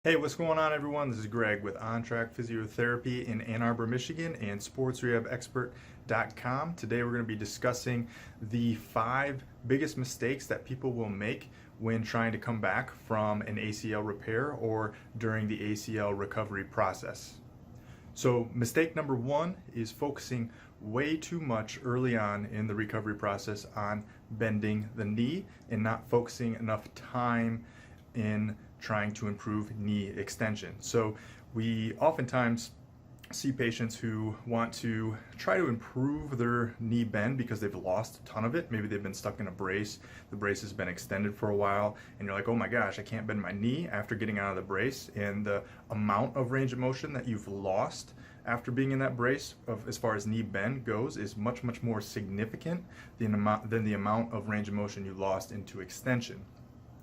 Hey, what's going on, everyone? This is Greg with On Track Physiotherapy in Ann Arbor, Michigan, and sportsrehabexpert.com. Today, we're going to be discussing the 5 biggest mistakes that people will make when trying to come back from an ACL repair or during the ACL recovery process. So, mistake number 1 is focusing way too much early on in the recovery process on bending the knee and not focusing enough time in trying to improve knee extension. So we oftentimes see patients who want to try to improve their knee bend because they've lost a ton of it. Maybe they've been stuck in a brace, the brace has been extended for a while, and you're like, oh my gosh, I can't bend my knee after getting out of the brace. And the amount of range of motion that you've lost after being in that brace as far as knee bend goes is much more significant than the amount of range of motion you lost into extension.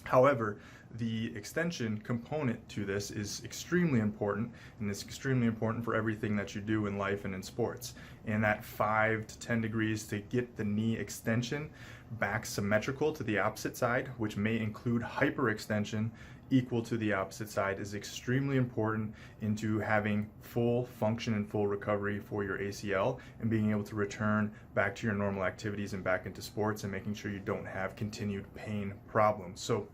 However, the extension component to this is extremely important, and it's extremely important for everything that you do in life and in sports. And that 5 to 10 degrees to get the knee extension back symmetrical to the opposite side, which may include hyperextension equal to the opposite side, is extremely important into having full function and full recovery for your ACL and being able to return back to your normal activities and back into sports and making sure you don't have continued pain problems. So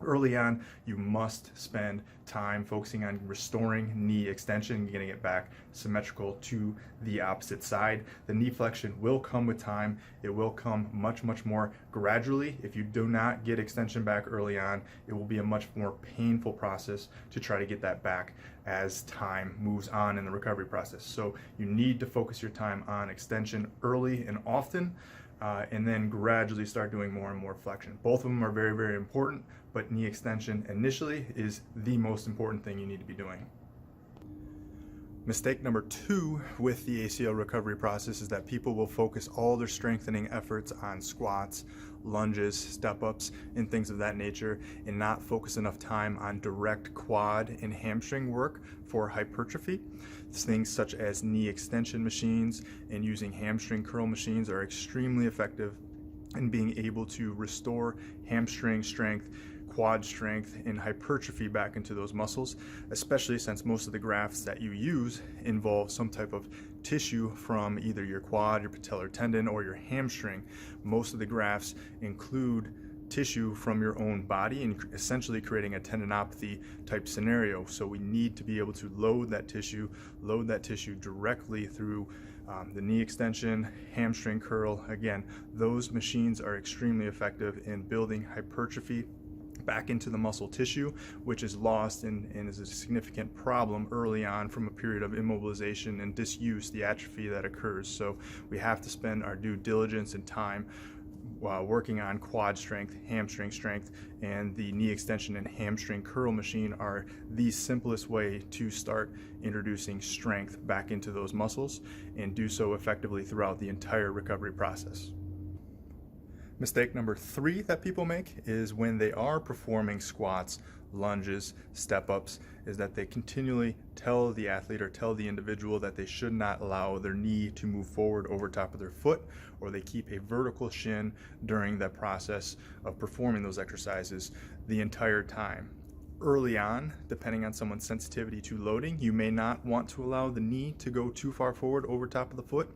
early on, you must spend time focusing on restoring knee extension and getting it back symmetrical to the opposite side. The knee flexion will come with time. It will come much more gradually. If you do not get extension back early on, it will be a much more painful process to try to get that back as time moves on in the recovery process. So you need to focus your time on extension early and often, and then gradually start doing more and more flexion. Both of them are very important, but knee extension initially is the most important thing you need to be doing. Mistake number 2 with the ACL recovery process is that people will focus all their strengthening efforts on squats, lunges, step-ups, and things of that nature, and not focus enough time on direct quad and hamstring work for hypertrophy. Things such as knee extension machines and using hamstring curl machines are extremely effective in being able to restore hamstring strength, quad strength, and hypertrophy back into those muscles, especially since most of the grafts that you use involve some type of tissue from either your quad, your patellar tendon, or your hamstring. Most of the grafts include tissue from your own body and essentially creating a tendinopathy type scenario. So we need to be able to load that tissue directly through the knee extension, hamstring curl. Again, those machines are extremely effective in building hypertrophy back into the muscle tissue, which is lost and is a significant problem early on from a period of immobilization and disuse, the atrophy that occurs. So we have to spend our due diligence and time while working on quad strength, hamstring strength, and the knee extension and hamstring curl machine are the simplest way to start introducing strength back into those muscles and do so effectively throughout the entire recovery process. Mistake number 3 that people make is when they are performing squats, lunges, step-ups, is that they continually tell the athlete or tell the individual that they should not allow their knee to move forward over top of their foot, or they keep a vertical shin during the process of performing those exercises the entire time. Early on, depending on someone's sensitivity to loading, you may not want to allow the knee to go too far forward over top of the foot.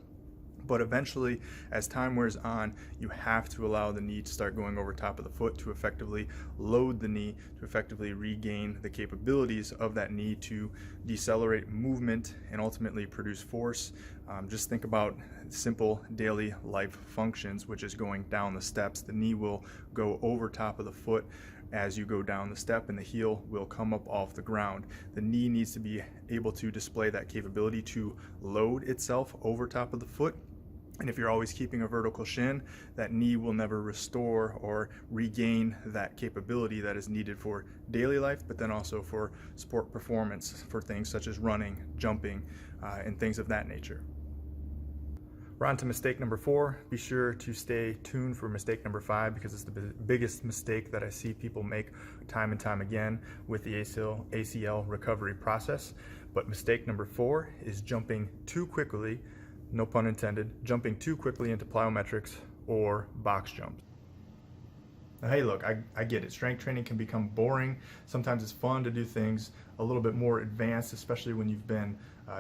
But eventually, as time wears on, you have to allow the knee to start going over top of the foot to effectively load the knee, to effectively regain the capabilities of that knee to decelerate movement and ultimately produce force. Just think about simple daily life functions, which is going down the steps. The knee will go over top of the foot as you go down the step, and the heel will come up off the ground. The knee needs to be able to display that capability to load itself over top of the foot. And if you're always keeping a vertical shin, that knee will never restore or regain that capability that is needed for daily life, but then also for sport performance, for things such as running, jumping, and things of that nature. We're on to mistake number 4. Be sure to stay tuned for mistake number 5 because it's the biggest mistake that I see people make time and time again with the ACL recovery process. But mistake number 4 is jumping too quickly, no pun intended, jumping too quickly into plyometrics or box jumps. Now, hey, look, I get it. Strength training can become boring. Sometimes it's fun to do things a little bit more advanced, especially when you've been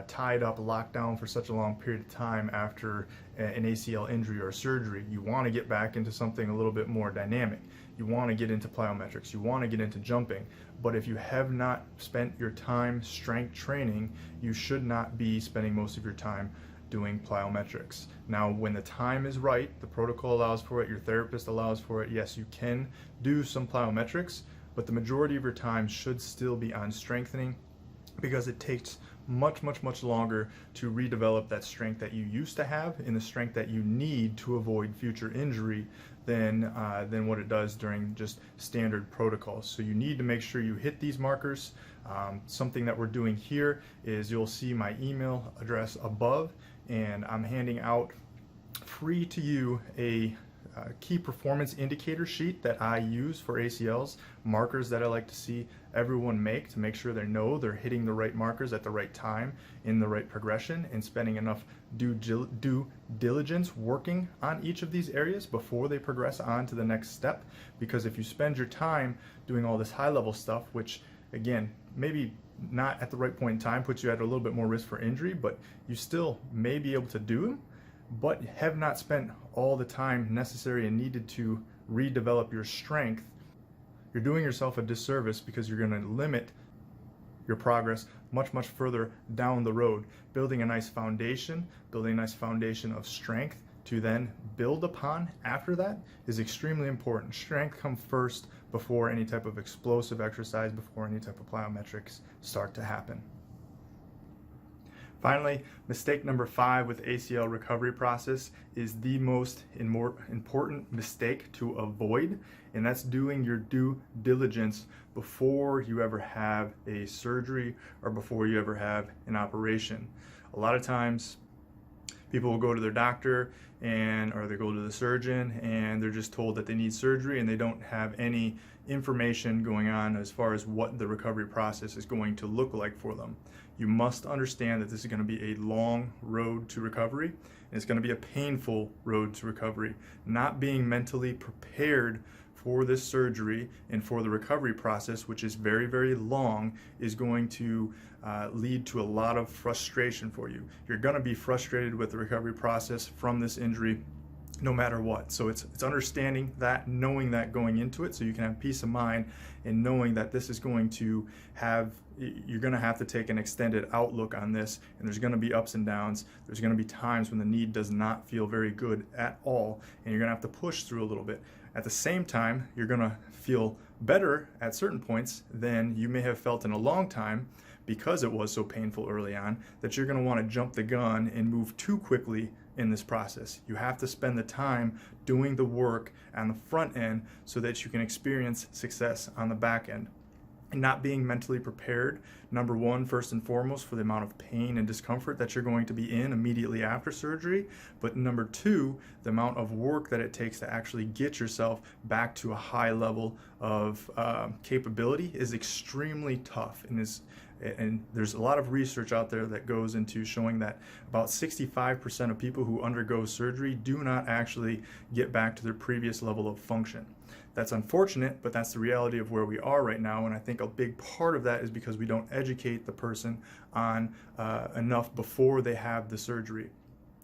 tied up, locked down for such a long period of time after an ACL injury or surgery. You want to get back into something a little bit more dynamic. You want to get into plyometrics. You want to get into jumping. But if you have not spent your time strength training, you should not be spending most of your time doing plyometrics. Now, when the time is right, the protocol allows for it, your therapist allows for it, yes, you can do some plyometrics, but the majority of your time should still be on strengthening, because it takes much longer to redevelop that strength that you used to have and the strength that you need to avoid future injury than what it does during just standard protocols. So you need to make sure you hit these markers. Something that we're doing here is, you'll see my email address above, and I'm handing out free to you a key performance indicator sheet that I use for ACLs, markers that I like to see everyone make to make sure they know they're hitting the right markers at the right time in the right progression, and spending enough due diligence working on each of these areas before they progress on to the next step. Because if you spend your time doing all this high level stuff, which again, maybe not at the right point in time, puts you at a little bit more risk for injury, but you still may be able to do them, but have not spent all the time necessary and needed to redevelop your strength, you're doing yourself a disservice, because you're going to limit your progress much further down the road. Building a nice foundation of strength to then build upon after that is extremely important. Strength comes first before any type of explosive exercise, before any type of plyometrics start to happen. Finally, mistake number 5 with ACL recovery process is the most important mistake to avoid, and that's doing your due diligence before you ever have a surgery or before you ever have an operation. A lot of times people will go to their doctor or they go to the surgeon and they're just told that they need surgery, and they don't have any information going on as far as what the recovery process is going to look like for them. You must understand that this is going to be a long road to recovery, and it's going to be a painful road to recovery. Not being mentally prepared for this surgery and for the recovery process, which is very long, is going to lead to a lot of frustration for you. You're going to be frustrated with the recovery process from this injury no matter what. So it's understanding that, knowing that going into it, so you can have peace of mind in knowing that this is going to have, you're going to have to take an extended outlook on this, and there's going to be ups and downs. There's going to be times when the knee does not feel very good at all, and you're going to have to push through a little bit. At the same time, you're going to feel better at certain points than you may have felt in a long time, because it was so painful early on that you're going to want to jump the gun and move too quickly in this process. You have to spend the time doing the work on the front end so that you can experience success on the back end. And not being mentally prepared, number one, first and foremost, for the amount of pain and discomfort that you're going to be in immediately after surgery, but number two, the amount of work that it takes to actually get yourself back to a high level of capability is extremely tough, and there's a lot of research out there that goes into showing that about 65% of people who undergo surgery do not actually get back to their previous level of function. That's unfortunate, but that's the reality of where we are right now, and I think a big part of that is because we don't educate the person on enough before they have the surgery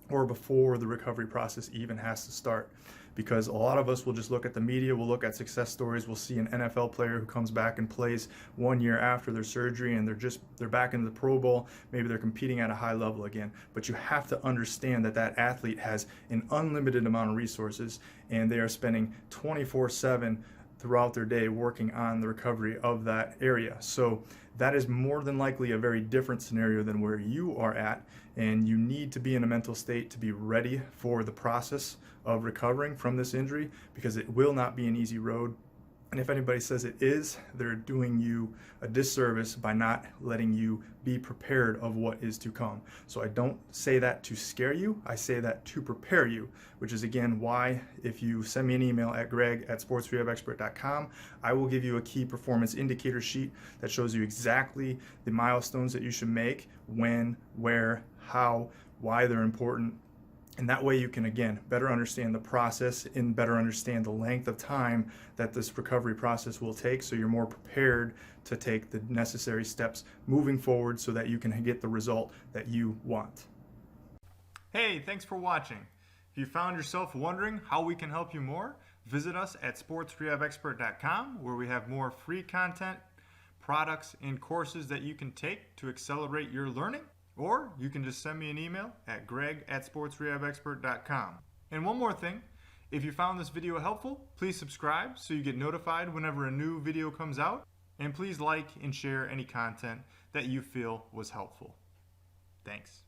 or before the recovery process even has to start. Because a lot of us will just look at the media, we'll look at success stories, we'll see an NFL player who comes back and plays 1 year after their surgery, and they're back into the Pro Bowl, maybe they're competing at a high level again. But you have to understand that that athlete has an unlimited amount of resources, and they are spending 24/7 throughout their day working on the recovery of that area. So that is more than likely a very different scenario than where you are at, and you need to be in a mental state to be ready for the process of recovering from this injury, because it will not be an easy road. And if anybody says it is, they're doing you a disservice by not letting you be prepared of what is to come. So I don't say that to scare you, I say that to prepare you, which is again why if you send me an email at greg@sportsrehabexpert.com, I will give you a key performance indicator sheet that shows you exactly the milestones that you should make, when, where, how, why they're important, And that way you can, again, better understand the process and better understand the length of time that this recovery process will take, so you're more prepared to take the necessary steps moving forward so that you can get the result that you want. Hey, thanks for watching. If you found yourself wondering how we can help you more, visit us at sportsrehabexpert.com, where we have more free content, products, and courses that you can take to accelerate your learning. Or you can just send me an email at greg@sportsrehabexpert.com. And one more thing, if you found this video helpful, please subscribe so you get notified whenever a new video comes out. And please like and share any content that you feel was helpful. Thanks.